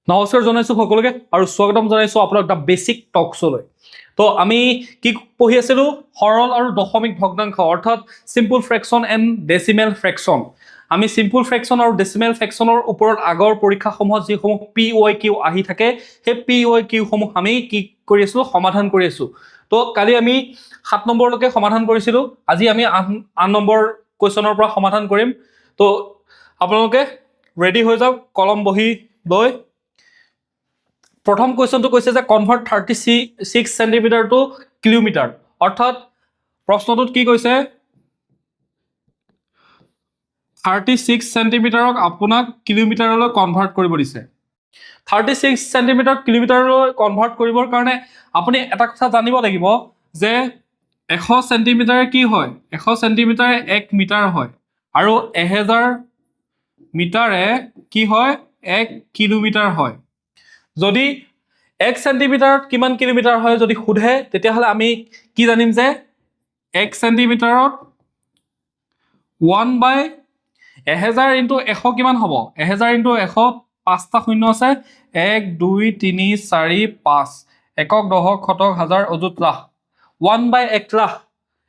নমস্কাৰ জনাইছো সকলোকে আৰু স্বাগতম জনাইছো আপোনাক দা বেসিক টকছলৈ। তো আমি কি পঢ়ি আছিলো সৰল আৰু দশমিক ভগ্নাংশ অৰ্থাৎ সিম্পল ফ্ৰেকশন এণ্ড ডেসিমেল ফ্ৰেকশন। আমি সিম্পল ফ্ৰেকশন আৰু ডেসিমেল ফ্ৰেকশনৰ ওপৰত আগৰ পৰীক্ষাসমূহত যিসমূহ PYQ আহি থাকে সেই PYQ সমূহ আমি কি কৰি আছো সমাধান কৰি আছো। তো কালি আমি 7 নম্বৰলৈকে সমাধান কৰিছিলো, আজি আমি 8 নম্বৰ কোৱেশ্যনৰ পৰা সমাধান কৰিম। তো আপোনালোকে ৰেডি হৈ যাওক কলম বহি লৈ। প্ৰথম কোৱেশ্যনটো কৈছে যে কনভাৰ্ট 36 সেন্টিমিটাৰ টু কিলোমিটাৰ, অৰ্থাৎ প্ৰশ্নটোত কি কৈছে 36 সেন্টিমিটাৰক আপোনাক কিলোমিটাৰলৈ কনভাৰ্ট কৰিব দিছে। 36 সেন্টিমিটাৰ কিলোমিটাৰলৈ কনভাৰ্ট কৰিবৰ কাৰণে আপুনি এটা কথা জানিব লাগিব যে 100 সেন্টিমিটাৰ কি হয়, 100 সেন্টিমিটাৰে 1 মিটাৰ হয় আৰু 1000 মিটাৰে কি হয় 1 কিলোমিটাৰ হয়। যদি 1 সেন্টিমিটাৰত কিমান কিলোমিটাৰ হয় যদি সোধে তেতিয়াহ'লে আমি কি জানিম যে 1 সেন্টিমিটাৰত 1/1000 ইনটু 100 কিমান হ'ব, 1000 ইনটু 100 5টা শূন্য আছে, 1 2 3 4 5 একক দশক শতক হাজাৰ অযুত লাখ, 1/1 লাখ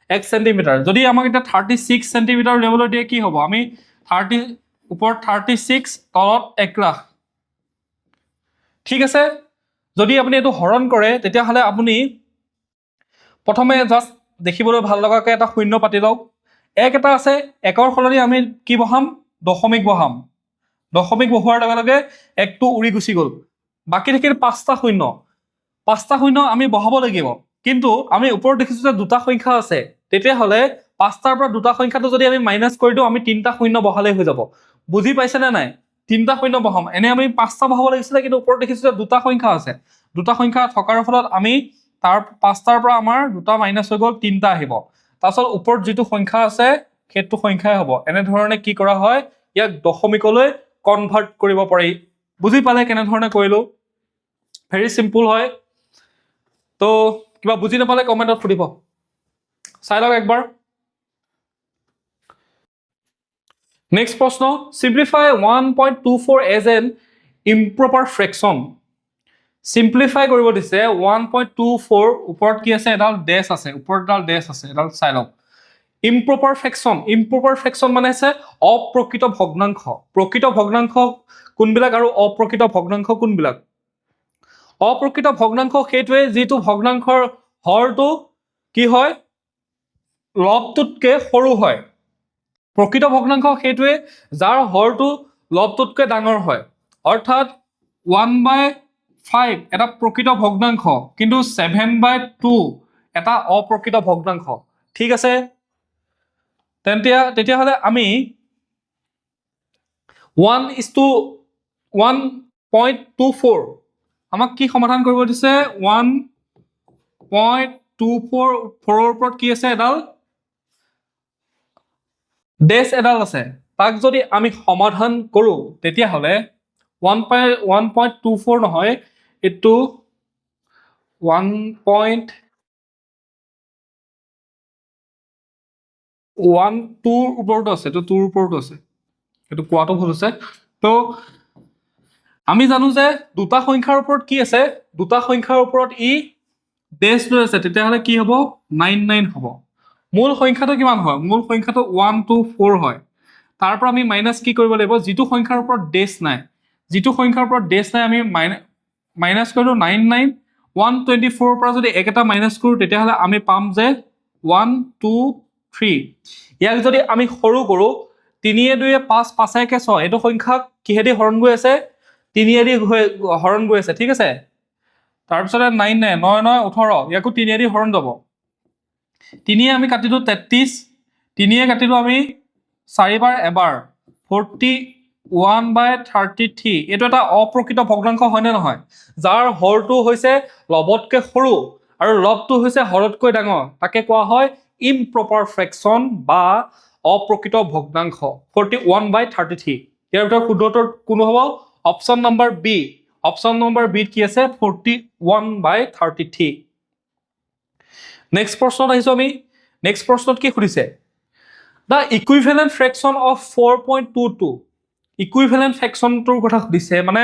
1 সেন্টিমিটাৰ। যদি আমাক এটা 36 সেন্টিমিটাৰ লেভেলত দিয়ে কি হ'ব, আমি 30 ওপৰত 36 তলত 1 লাখ। ঠিক আছে, যদি আপুনি এইটো হৰণ কৰে তেতিয়াহ'লে আপুনি প্ৰথমে জাষ্ট দেখিবলৈ ভাল লগাকৈ এটা শূন্য পাতি লওক। 1 এটা আছে, 1ৰ সলনি আমি কি বহাম দশমিক বহাম, দশমিক বহোৱাৰ লগে লগে 1টো উৰি গুচি গ'ল, বাকী থাকিল 5টা শূন্য। 5টা শূন্য আমি বহাব লাগিব, কিন্তু আমি ওপৰত দেখিছোঁ যে দুটা সংখ্যা আছে, তেতিয়াহ'লে 5টাৰ পৰা দুটা সংখ্যাটো যদি আমি মাইনাছ কৰি দিওঁ আমি 3টা শূন্য বহালেই হৈ যাব। বুজি পাইছেনে নাই? 3টা শূন্য বহাম, এনে আমি 5টা বহাব লাগিছিলে, কিন্তু ওপৰত দেখিছোঁ যে দুটা সংখ্যা আছে, দুটা সংখ্যা থকাৰ ফলত আমি তাৰ 5টাৰ পৰা আমাৰ দুটা মাইনাছ হৈ গ'ল, 3টা আহিব। তাৰপিছত ওপৰত যিটো সংখ্যা আছে সেইটো সংখ্যাই হ'ব। এনেধৰণে কি কৰা হয় ইয়াক দশমিকলৈ কনভাৰ্ট কৰিব পাৰি। বুজি পালে কেনেধৰণে কৰিলো? ভেৰি চিম্পল হয়। তো কিবা বুজি নাপালে কমেণ্টত সুধিব, চাই লওক একবাৰ। নেক্সট প্ৰশ্ন, সিম্পলিফাই 1.24 এজ এন ইম্প্ৰপাৰ ফ্ৰেকশন। সিম্পলিফাই কৰিব দিছে 1.24, ওপৰত কি আছে এডাল ডেছ আছে, ওপৰত এডাল ডেছ আছে, এডাল চাই লওক। ইম্প্ৰপাৰ ফ্ৰেকশন, ইম্প্ৰপাৰ ফ্ৰেকশন মানে হৈছে অপ্ৰকৃত ভগ্নাংশ। প্ৰকৃত ভগ্নাংশ কোনবিলাক আৰু অপ্ৰকৃত ভগ্নাংশ কোনবিলাক? অপ্ৰকৃত ভগ্নাংশ সেইটোৱে যিটো ভগ্নাংশৰ হৰটো কি হয় লবটোতকৈ সৰু হয়। প্ৰকৃত ভগ্নাংশ সেইটোৱে যাৰ হৰটো লবটোতকৈ ডাঙৰ হয়। অৰ্থাৎ 1/5 এটা প্ৰকৃত ভগ্নাংশ, কিন্তু 7/2 এটা অপ্ৰকৃত ভগ্নাংশ। ঠিক আছে, তেতিয়াহ'লে আমি 1:1.24 আমাক কি সমাধান কৰিব দিছে, 1.24 ওপৰত কি আছে এডাল ডেছ এডাল আছে, তাক যদি আমি সমাধান কৰো তেতিয়াহ'লে 1.24 নহয়, এইটো 1.12 ওপৰতো আছে, এইটো 2 ওপৰতো আছে, এইটো কোৱাটো ভুল হৈছে। তো আমি জানো যে দুটা সংখ্যাৰ ওপৰত কি আছে, দুটা সংখ্যাৰ ওপৰত ই ডেছ লৈ আছে, তেতিয়াহ'লে কি হ'ব 99 হ'ব। মূল সংখ্যাটো কিমান হয়, মূল সংখ্যাটো 124 হয়। তাৰ পৰা আমি মাইনাছ কি কৰিব লাগিব, যিটো সংখ্যাৰ ওপৰত ডেছ নাই, যিটো সংখ্যাৰ ওপৰত ডেছ নাই আমি মাইনাছ কৰিলোঁ 99। 124 পৰা যদি এক এটা মাইনাছ কৰোঁ তেতিয়াহ'লে আমি পাম যে 123। ইয়াক যদি আমি সৰু কৰোঁ 3 2 5 5 1 6, এইটো সংখ্যাক কিহেদি হৰণ গৈ আছে 3 দি হৰণ গৈ আছে। ঠিক আছে, তাৰপিছতে 9 9 9 9 18, ইয়াকো 3 দি হৰণ যাব। 3 আমি কাটিলোঁ 33, 3 কাটিলোঁ আমি 4 বাৰ এবাৰ 41/33। এইটো এটা অপ্ৰকৃত ভগ্নাংশ হয়নে নহয়? যাৰ হৰটো হৈছে লবতকৈ সৰু আৰু লবটো হৈছে হৰতকৈ ডাঙৰ, তাকে কোৱা হয় ইম্প্ৰপাৰ ফ্ৰেকশন বা অপ্ৰকৃত ভগ্নাংশ। 41/33। ইয়াৰ ভিতৰত শুদ্ধটোৰ কোনো হ'ব option number B. Option number বিত কি আছে 41/33। নেক্সট প্ৰশ্নত আহিছো আমি। নেক্সট প্ৰশ্নত কি সুধিছে, দ্য ইকুইভেলেণ্ট ফ্ৰেকশন অফ 4.22। ইকুইভেলেণ্ট ফ্ৰেকশনটোৰ কথা সুধিছে, মানে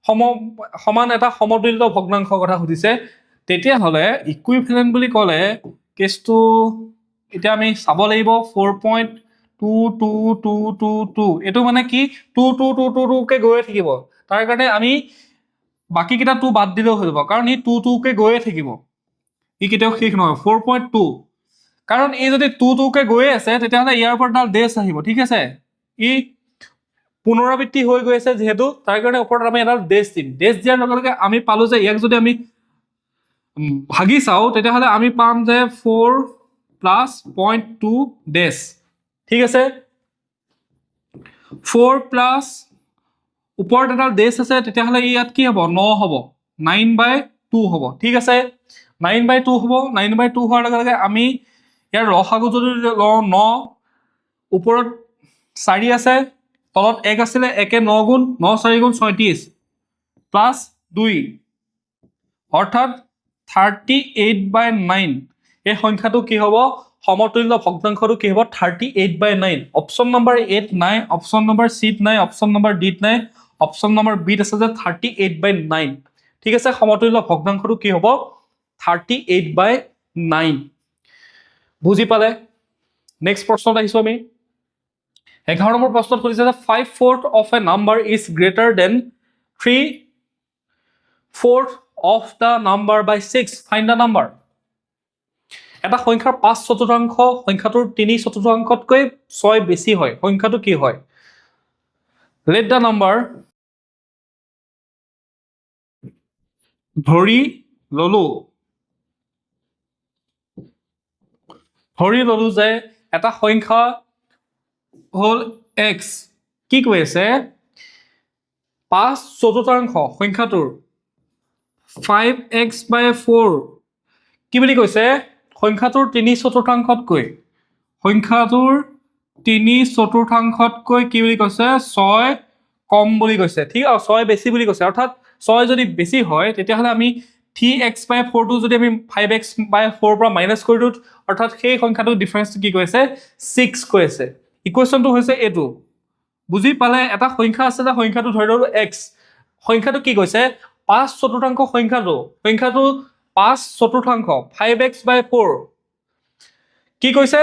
সমান এটা সমতুল্য ভগ্নাংশৰ কথা সুধিছে তেতিয়াহ'লে ইকুইভেলেন্ট বুলি ক'লে কেছটো এতিয়া আমি চাব লাগিব 4.2222 এইটো মানে কি 2 কে গৈয়ে থাকিব তাৰ কাৰণে আমি বাকি কেইটা 2 বাদ দিলেও হৈ যাব কাৰণ ই 2 কে গৈয়ে থাকিব ই কেতিয়াও শেষ নহয় 4.2 কাৰণ এই যদি 2 কে গৈয়ে আছে তেতিয়াহ'লে ইয়াৰ ওপৰত ডাল ডেছ আহিব ঠিক আছে ই পুনৰাবৃত্তি হৈ গৈ আছে যেহেতু তাৰ কাৰণে ওপৰত আমি এডাল ডেছ দিম ডেছ দিয়াৰ লগে লগে আমি পালো যে ইয়াক যদি আমি ভাগি চাওঁ তেতিয়াহ'লে আমি পাম যে 4 প্লাছ 0.2 ডেছ ঠিক আছে 4 প্লাছ ওপৰত এডাল ডেছ আছে তেতিয়াহ'লে ইয়াত কি হ'ব 9 হ'ব 9/2 হ'ব ঠিক আছে 9/2 হ'ব 9/2 হোৱাৰ লগে লগে আমি ইয়াৰ লসাগু যদি লওঁ 9 ওপৰত 4 আছে তলত 1 আছিলে 1 9 গুণ 9 4 গুণ 36 প্লাছ 2 অৰ্থাৎ 38/9 এই সংখ্যাটো কি হ'ব সমতুল্য ভগ্নাংশটো কি হ'ব 38/9 অপশ্যন নম্বৰ 8 নাই অপশ্যন নম্বৰ চিত নাই অপশ্যন নম্বৰ ডিত নাই অপশ্যন নম্বৰ বিত আছে যে 38/9 ঠিক আছে সমতুল্য ভগ্নাংশটো কি হ'ব 38/9 বুজি পালে নেক্সট প্ৰশ্নত আহিছো আমি 11 নম্বৰ প্ৰশ্নত সুধিছে যে 5/4 of a number is greater than 3/4 of the number by 6 find the number এটা সংখ্যাৰ 5/4 সংখ্যাটোৰ 3/4তকৈ 6 বেছি হয় সংখ্যাটো কি হয় let the number ধৰি ললো যে এটা সংখ্যা হল x কি কৈ আছে 5/4 সংখ্যাটোৰ 5x/4 কি বুলি কৈছে সংখ্যাটোৰ 3/4তকৈ সংখ্যাটোৰ 3/4তকৈ কি বুলি কৈছে 6 কম বুলি কৈছে ঠিক আছে 6 বেছি বুলি কৈছে অৰ্থাৎ 6 যদি বেছি হয় তেতিয়াহ'লে আমি 3x/4 টো যদি আমি 5x/4 পৰা মাইনাস কৰি দিওঁ অৰ্থাৎ সেই সংখ্যাটোৰ ডিফাৰেন্সটো কি কৈছে 6 কৈছে ইকুৱেশ্যনটো হৈছে এটো বুজি পালে এটা সংখ্যা আছে যে সংখ্যাটো ধৰি ললো x সংখ্যাটো কি কৈছে 5/4 সংখ্যাটো 5/4 5x/4 কি কৈছে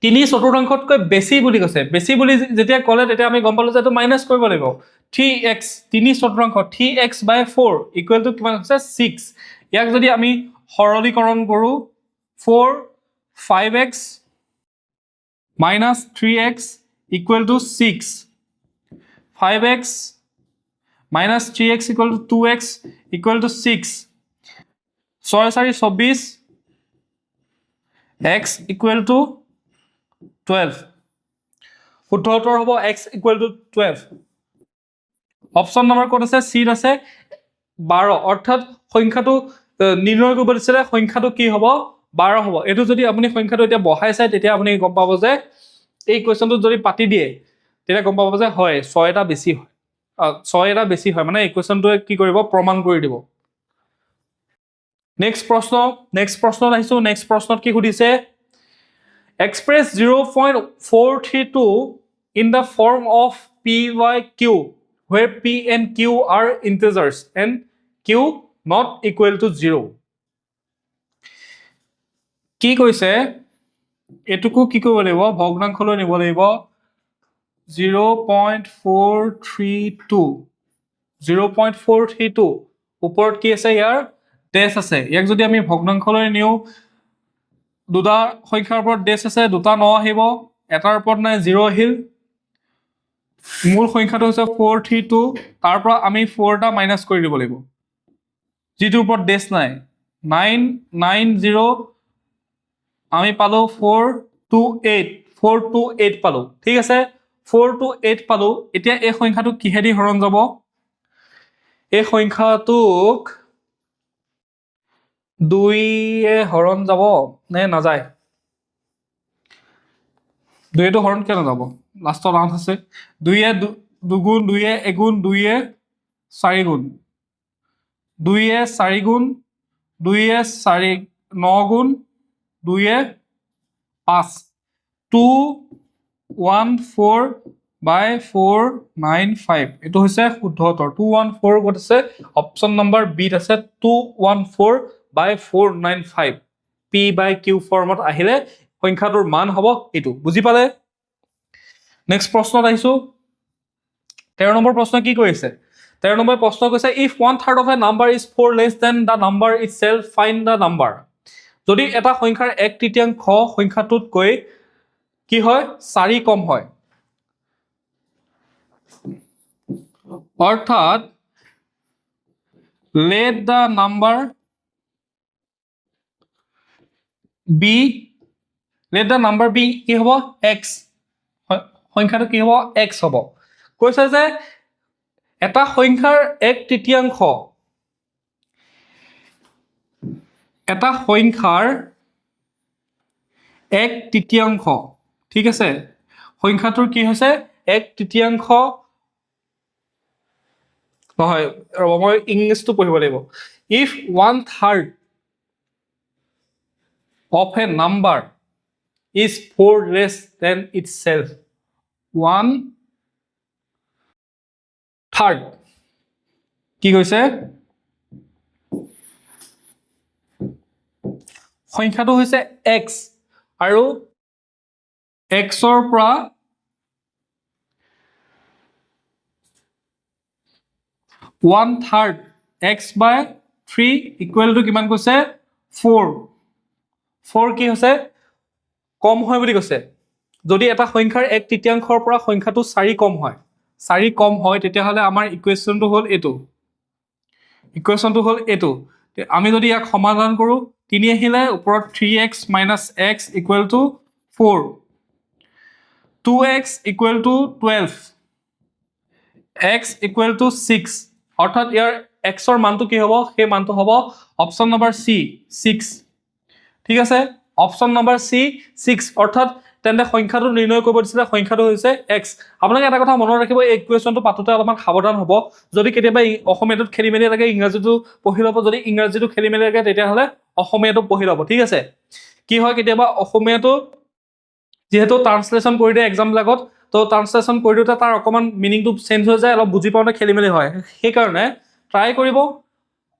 3/4তকৈ বেছি বুলি কৈছে বেছি বুলি যেতিয়া ক'লে তেতিয়া আমি গম পালো যে এটো মাইনাস কৰিব লাগিব 3x 3/4 3x/4 ইকুৱেল টু কিমান হৈছে 6 ইয়াক যদি আমি সৰলীকৰণ কৰো 4 5x minus 3x equal to 6 5x minus 3x equal to 2x equal to 6 6 4 24 x equal to 12 শুদ্ধ উত্তৰ হ'ব x equal to 12 option number code আছে সি আছে 12 অৰ্থাৎ সংখ্যাটো নিৰ্ণয় কৰিব দিছিলে সংখ্যাটো কি হ'ব 12 হ'ব এটো যদি আপুনি সংখ্যাটো এতিয়া বহাই চাই তেতিয়া আপুনি গম পাব যে এই কোৱেশ্চনটো যদি পাতি দিয়ে তেতিয়া গম পাব যে হয় 6 এটা বেছি হয় 6 এটা বেছি হয় মানে এই কোৱেশ্চনটোৱে কি কৰিব প্ৰমাণ কৰি দিব নেক্সট প্ৰশ্নত আহিছো নেক্সট প্ৰশ্নত কি সুধিছে express 0.432 in the form of p by q where p and q are integers and q not equal to 0 কি কৈছে এটুকু কি কৰিব লাগিব ভগ্নাংশলৈ নিব লাগিব 0.432 ওপৰত কি আছে ইয়াৰ ডেছ আছে ইয়াক যদি আমি ভগ্নাংশলৈ নিও দুটা সংখ্যাৰ ওপৰত ডেছ আছে দুটা 9 আহিব এটাৰ ওপৰত নাই 0 আহিল মূল সংখ্যাটো হৈছে 432 তাৰ পৰা আমি 4 টা মাইনাস কৰি দিব লাগিব যিটোৰ ওপৰত ডেছ নাই 990 আমি পালো 428 পালো ঠিক আছে 428 পালো এতিয়া এই সংখ্যাটো কিহেদি হৰণ যাব এই সংখ্যাটোক 2 এ হৰণ যাব নে নাযায় 2 এটো হৰণ কেন যাব লাষ্টৰ 8 আছে 2 এ 2 গুণ 2 এ 1 গুণ 2 এ 4 গুণ 2 এ 4 গুণ 2 এ 4 9 গুণ 2 এ 5 2 1 4 বাই 495 এইটো হৈছে শুদ্ধ উত্তৰ 214 ক'ত আছে অপশ্যন নম্বৰ বিত আছে 214 বাই 495 পি বাই কিউ ফৰ্মত আহিলে সংখ্যাটোৰ মান হ'ব এইটো বুজি পালে নেক্সট প্ৰশ্নত আহিছো 13 নম্বৰ প্ৰশ্ন কি কৈছে 13 নম্বৰ প্ৰশ্ন কৈছে if 1/3 of a number is 4 less than the number itself find the number যদি এটা সংখ্যাৰ 1/3 সংখ্যাটোতকৈ কি হয় 4 কম হয় অৰ্থাৎ let the number be কি হ'ব x সংখ্যাটো কি হ'ব x হ'ব কৈছে যে এটা সংখ্যাৰ 1/3 এটা সংখ্যাৰ 1/3 ঠিক আছে সংখ্যাটোৰ কি হৈছে 1/3 নহয় মই ইংলিশটো পঢ়িব লাগিব if 1/3 of a number is 4 less than itself 1/3 কি কৈছে সংখ্যাটো হৈছে x আৰু x ৰ পৰা 1/3 x by 3 equal to কিমান কৈছে 4 কি হৈছে কম হয় বুলি কৈছে যদি এটা সংখ্যাৰ 1/3 পৰা সংখ্যাটো 4 কম হয় তেতিয়াহলে আমাৰ ইকুৱেশ্যনটো হ'ল এইটো আমি যদি ইয়াক সমাধান কৰো 3 আহিলে ওপৰত 3x - x equal to 4 2x equal to 12 x equal to 6 অৰ্থাৎ ইয়াৰ x ৰ মানটো কি হ'ব সেই মানটো হ'ব অপচন নম্বৰ সি 6 ঠিক আছে অপচন নম্বৰ সি 6 অৰ্থাৎ তেন্তে সংখ্যাটো নিৰ্ণয় কৰিব দিছিলে সংখ্যাটো হৈছে x আপোনালোকে এটা কথা মনত ৰাখিব এই ইকুৱেশ্যনটো পাতোতে অলপমান সাৱধান হ'ব যদি কেতিয়াবা অসমীয়াটোত খেলিমেলি লাগে ইংৰাজীটো পঢ়ি ল'ব যদি ইংৰাজীটো খেলিমেলি লাগে তেতিয়াহ'লে অসমীয়াটো পঢ়ি ল'ব ঠিক আছে কি হয় কেতিয়াবা অসমীয়াটো যেহেতু ট্ৰান্সলেশ্যন কৰি দিয়ে এক্সামবিলাকত তো ট্ৰান্সলেশ্যন কৰি দিওঁতে তাৰ অকণমান মিনিংটো চেঞ্জ হৈ যায় অলপ বুজি পাওঁতে খেলিমেলি হয় সেইকাৰণে ট্ৰাই কৰিব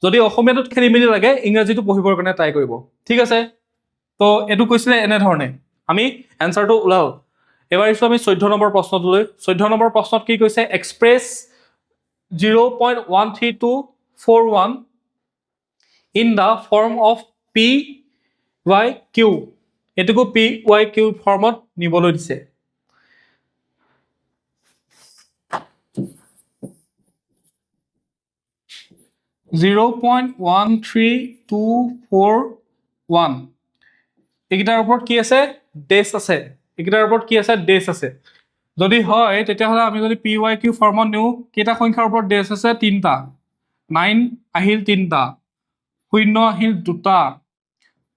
যদি অসমীয়াটোত খেলিমেলি লাগে ইংৰাজীটো পঢ়িবৰ কাৰণে ট্ৰাই কৰিব ঠিক আছে তো এইটো কৈছিলে এনেধৰণে আমি এনচাৰটো ওলাও এবাৰ আহিছোঁ আমি 14 নম্বৰ প্ৰশ্নটোলৈ 14 নম্বৰ প্ৰশ্নত কি কৈছে express 0.13241 in the form of P Y Q এটুকু পি ৱাই কিউ ফৰ্মত নিবলৈ দিছে (0.13241) এইকেইটাৰ ওপৰত কি আছে ডেছ আছে এইকেইটাৰ ওপৰত কি আছে ডেছ আছে যদি হয় তেতিয়াহ'লে আমি যদি পি ৱাই কিউ ফৰ্মত নিওঁ কেইটা সংখ্যাৰ ওপৰত ডেছ আছে 3টা 9 আহিল 3টা 0 আহিল 2টা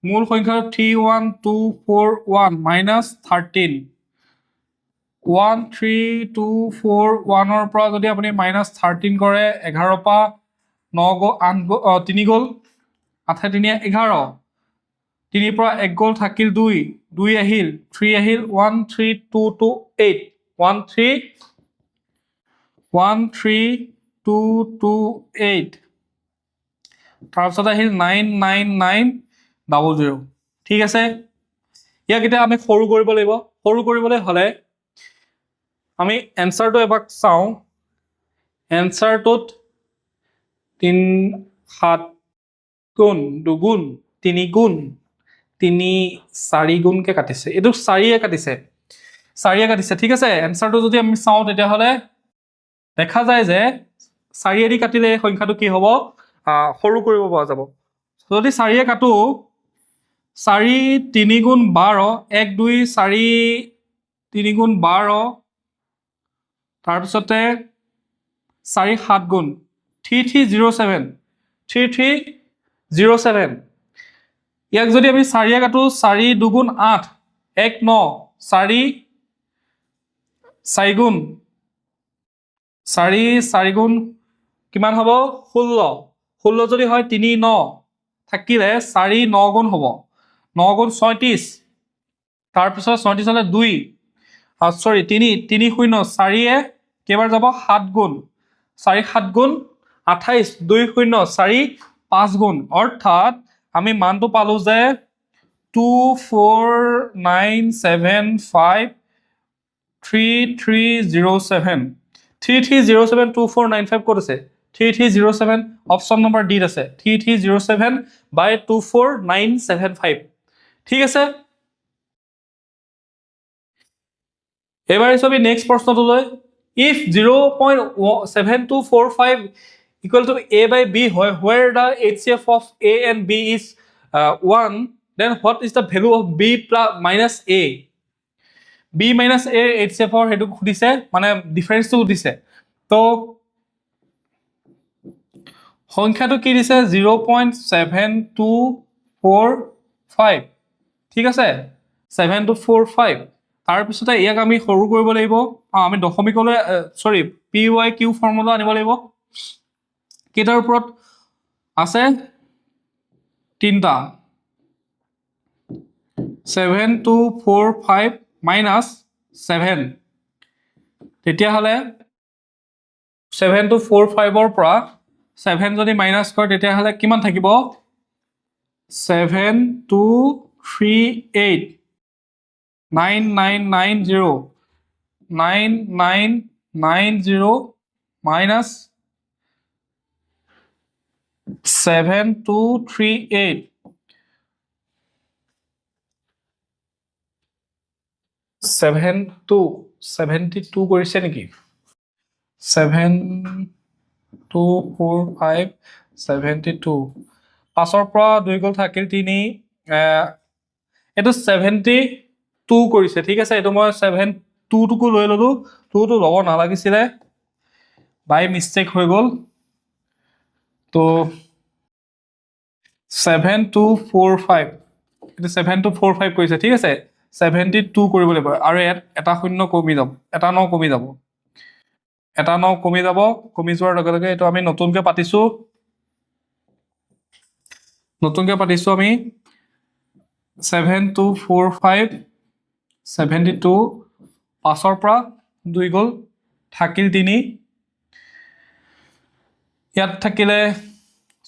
মূল সংখ্যাটো 31241 মাইনাছ 13 13241 ৰ পৰা যদি আপুনি মাইনাছ 13 কৰে 11 পৰা 9 3 গ'ল 8 3 11 3 পৰা 1 গ'ল থাকিল 2 আহিল 3 আহিল 13228 13228 তাৰপিছত আহিল 99900 ঠিক আছে ইয়াক এতিয়া আমি সৰু কৰিব লাগিব সৰু কৰিবলৈ হ'লে আমি এনসাৰটো এবাৰ চাওঁ এনসাৰটোত 3 7 গুণ 2 গুণ 3 গুণ 3 4 গুণকে কাটিছে এইটো 4 কাটিছে ঠিক আছে এনসাৰটো যদি আমি চাওঁ তেতিয়াহ'লে দেখা যায় যে 4 দি কাটিলে সংখ্যাটো কি হ'ব সৰু কৰিব পৰা যাব যদি 4 কাটো 4 3 গুণ 12 1 2 4 3 গুণ 12 তাৰপিছতে 4 7 গুণ 3307 ইয়াক যদি আমি 4 কাটো 4 2 গুণ 8 1 9 4 গুণ 4 গুণ কিমান হ'ব 16 যদি হয় 3 9 থাকিলে 4 9 গুণ হ'ব 9 গুণ 36 তাৰপিছত 37 হ'লে 2 সৰি 3 শূন্য 4 কেইবাৰ যাব 7 গুণ 4 7 গুণ 28 2 শূন্য 4 5 গুণ অৰ্থাৎ আমি মানটো পালো যে 249753 3307 3307 2495 ক'ত আছে 3307 অপশ্যন নম্বৰ ডিত আছে 3307 বাই 24975 ঠিক আছে এবাৰ আমি next প্ৰশ্নটোলৈ if 0.7245 equal to a by b where the HCF of a and b is 1 then what is the value of b plus minus a b minus a HCF or হেতু খুদিছে মানে ডিফাৰেন্সটো খুদিছে তো সংখ্যাটো কি দিছে 0.7245 ঠিক আছে 7245 তাৰ পিছতে ইয়াক আমি সৰু কৰিব লাগিব আমি দশমিকলৈ সৰি পি ওয়াই কিউ ফৰ্মুলা আনিব লাগিব কেইটাৰ ওপৰত আছে তিনটা 7245 minus 7 তেতিয়া হলে 7245 ৰ পৰা 7 যদি মাইনাস কৰে তেতিয়া হলে কিমান থাকিব 7238 9990 9990 minus 7238 72 কৰিছে নেকি 7245 72 পাঁচৰ পৰা 2 গল থাকিল 3 এটো 72 কৰিছে ঠিক আছে এটো মই 72 টুকু লৈ ললো 2 তো লব নালাগিছিলে বাই মিস্টেক হৈ গল তো 7245 এটো 7245 কৰিছে ঠিক আছে 72 কৰিব লাগিব আৰু এটা শূন্য কমি যাব এটা ন কমি যাব এটা ন কমি যাব কমি যোৱাৰ লগে লগে এটো আমি নতুনকৈ পাতিছো আমি 7245 72 পাঁচৰ পৰা 2 গল থাকিল 3 ইয়াত থাকিলে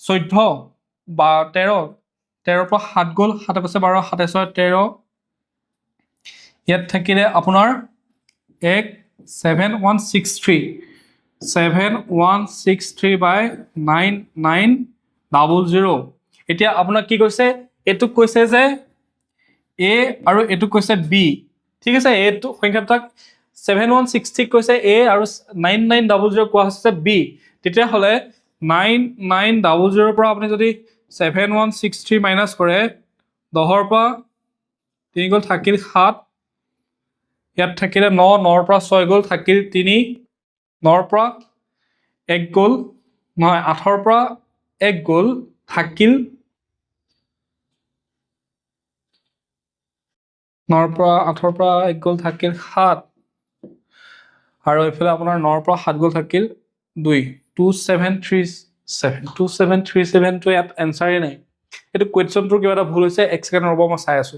14 বা 13 13 পৰা 7 গল 7 পাছে 12 27 13 ইয়াত থাকিলে আপোনাৰ 7163 বাই 9900 এতিয়া আপোনাক কি কৈছে এটো কৈছে যে a আৰু এটো কৈছে b ঠিক আছে এটো সংখ্যাটাক 7163 কৈছে a আৰু 9900 কোৱা হৈছে b তেতিয়া হলে 9900 ৰ পৰা আপুনি যদি 7163 মাইনাস কৰে 10 ৰ পৰা 3 গল থাকিল 7 ইয়াত থাকিলে 9 9 ৰ পৰা 6 গল থাকিল 3 9 ৰ পৰা 1 গল নহয় 8 ৰ পৰা 1 গল থাকিল 9 ৰ পৰা 8 ৰ পৰা 1 গল থাকিল 7 আৰু এফালে আপোনাৰ 9 ৰ পৰা 7 গল থাকিল 2 2737 তো ইয়াত এনসাৰে নাই এটো কোৱেশ্চনটোৰ কিবা এটা ভুল হৈছে এক সেকেন্ড ৰব মই চাই আছো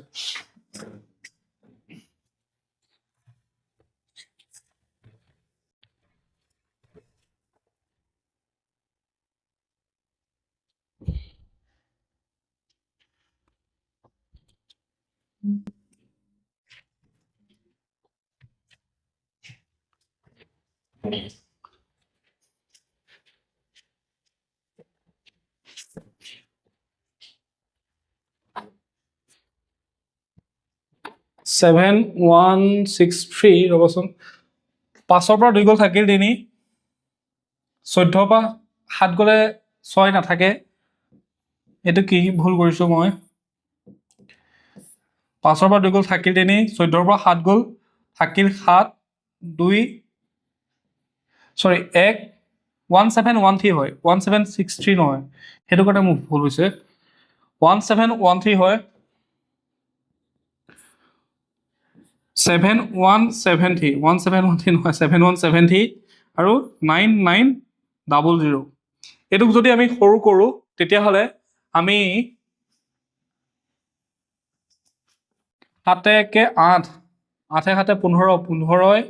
7163 ৰবচোন 5 ৰ পৰা 2 গল থাকিল 3 14 পৰা 7 গলে 6 নাথাকে এটো কি ভুল কৰিছো মই 5 ৰ পৰা 2 গল থাকিল 3 14 ৰ পৰা 7 গল থাকিল 7 2 সৰি 1 1713 হয় 1763 নহয় হেতু কাৰণে মোক ভুল হৈছে 1713 হয় 7170 1713 নহয় 7170 আৰু 9900 এটুক যদি আমি সৰু কৰো তেতিয়া হলে আমি 7 1 8 8 7 15 15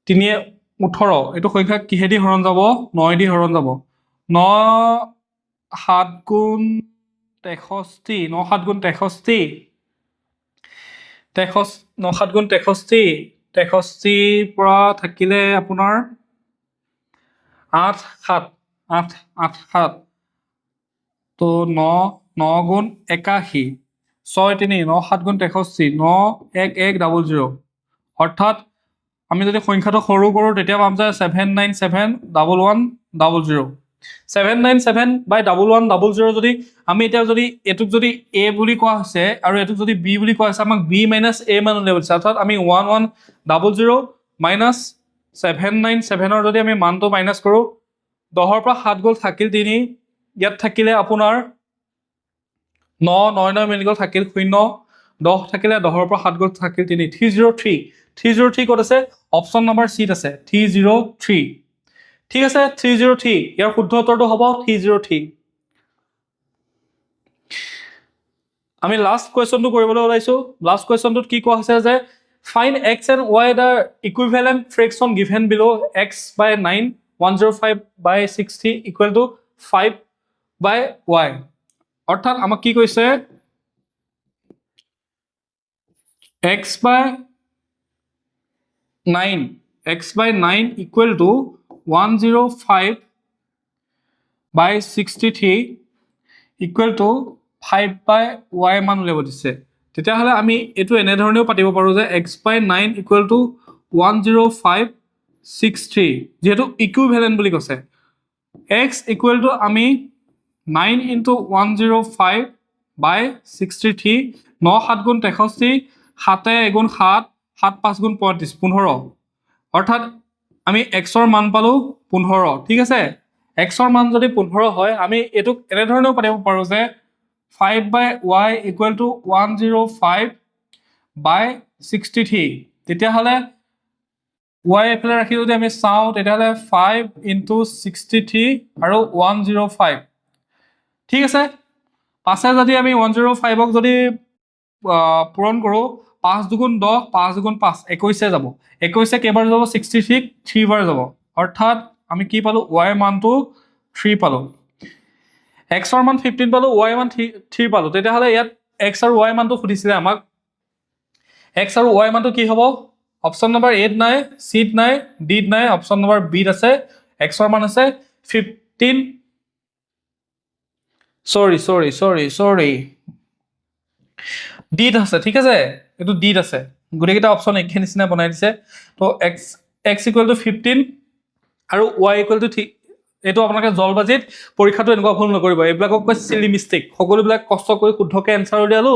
3 18 এইটো সংখ্যা কিহেদি হৰণ যাব 9 দি হৰণ যাব 9 7 গুণ 63 9 7 গুণ 63 9 7 গুণ 63 63 পৰা থাকিলে আপোনাৰ 8 7 8 8 7 তো 9 9 গুণ 81 6 3 9 7 গুণ 63 9 1 1 0 0 অৰ্থাৎ আমি যদি সংখ্যাটো সৰু কৰোঁ তেতিয়া পাম যে 797 11 00 797 বাই 11 00 যদি আমি এতিয়া যদি এটুক যদি a বুলি কোৱা হৈছে আৰু এটুক যদি b বুলি কোৱা হৈছে আমাক b - a মান উলিয়াব দিছে অৰ্থাৎ আমি 1100 মাইনাছ 797 ৰ যদি আমি মানটো মাইনাছ কৰোঁ 10 ৰ পৰা 7 গ'ল থাকিল 3 ইয়াত থাকিলে আপোনাৰ 9 9 9 মিলি গ'ল থাকিল 0 10 থাকিলে 10 ৰ পৰা 7 গ'ল থাকিল 3 303 303 ক'ত আছে অপশ্যন নম্বৰ চিত আছে 303 ঠিক আছে 303 ইয়াৰ শুদ্ধ উত্তৰটো হ'ব 303 আমি লাষ্ট কোৱেশ্চনটো কৰিবলৈ ওলাইছো লাষ্ট কোৱেশ্চনটোত কি কোৱা হৈছে যে find x and y the equivalent fraction given below x by 9 105 by 60 equal to 5 by y অৰ্থাৎ আমাক কি কৈছে x by 9 equal to 105 by 63 equal to 5 by y মান উলিয়াব দিছে তেতিয়াহ'লে আমি এইটো এনেধৰণেও পাতিব পাৰোঁ যে x by 9 equal to 105 63 যেহেতু ইকুইভেলেণ্ট বুলি কৈছে x equal to আমি 9 into 105 by 63 9 7 গুণ 63 7 গুণ 7 7 5 গুণ 35 15 অৰ্থাৎ আমি x ৰ মান পালো 15 ঠিক আছে x ৰ মান যদি 15 হয় আমি এটুক এনেধৰণেও পাতিব পাৰোঁ যে 5 by y equal to 105 by 63 তেতিয়াহ'লে y এফালে ৰাখি যদি আমি চাওঁ তেতিয়াহ'লে 5 into 63 আৰু 105 ঠিক আছে পাছে যদি আমি 105ক যদি পূৰণ কৰোঁ 5 দুগুণ 10 5 দুগুণ 5 21 যাব 21 কেইবাৰ যাব 63 3 বাৰ যাব অৰ্থাৎ আমি কি পালো y মানটো 3 পালো x ৰ মান 15 পালো y মান 3 পালো তেতিয়াহ'লে ইয়াত x আৰু y মানটো সুধিছিলে আমাক x আৰু y মানটো কি হ'ব অপশ্যন নম্বৰ a নাই c নাই d নাই অপশ্যন নম্বৰ b আছে x ৰ মান আছে 15 sorry d আছে ঠিক আছে এটো d আছে গুটেকিটা অপশ্যন একে নিচিনা বনাই দিছে তো x equal to 15 আৰু y equal to এটো আপোনালোকে জলবাজিত পৰীক্ষাটো এনেকুৱা ভুল নকৰিব এইবিলাকক কয় সিলি মিস্টেক সকলোবিলাক কষ্ট কৰি শুদ্ধকে এনসাৰ উলিয়ালো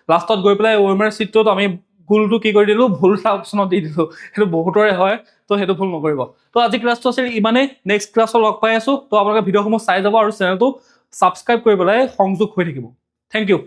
লাষ্টত গৈ পেলাই ওএমআৰ চিটটোত আমি ভুলটো কি কৰি দিলো ভুল অপশ্যনত দি দিলো সেইটো বহুতৰে হয় তো সেইটো ভুল নকৰিব তো আজি ক্লাছটো আছিল ইমানে নেক্সট ক্লাছত লগ পাই আছো তো আপোনালোকে ভিডিঅ'সমূহ চাই যাব আৰু চেনেলটো সাবস্ক্ৰাইব কৰি পেলাই সংযোগ হৈ থাকিব থ্যাংক ইউ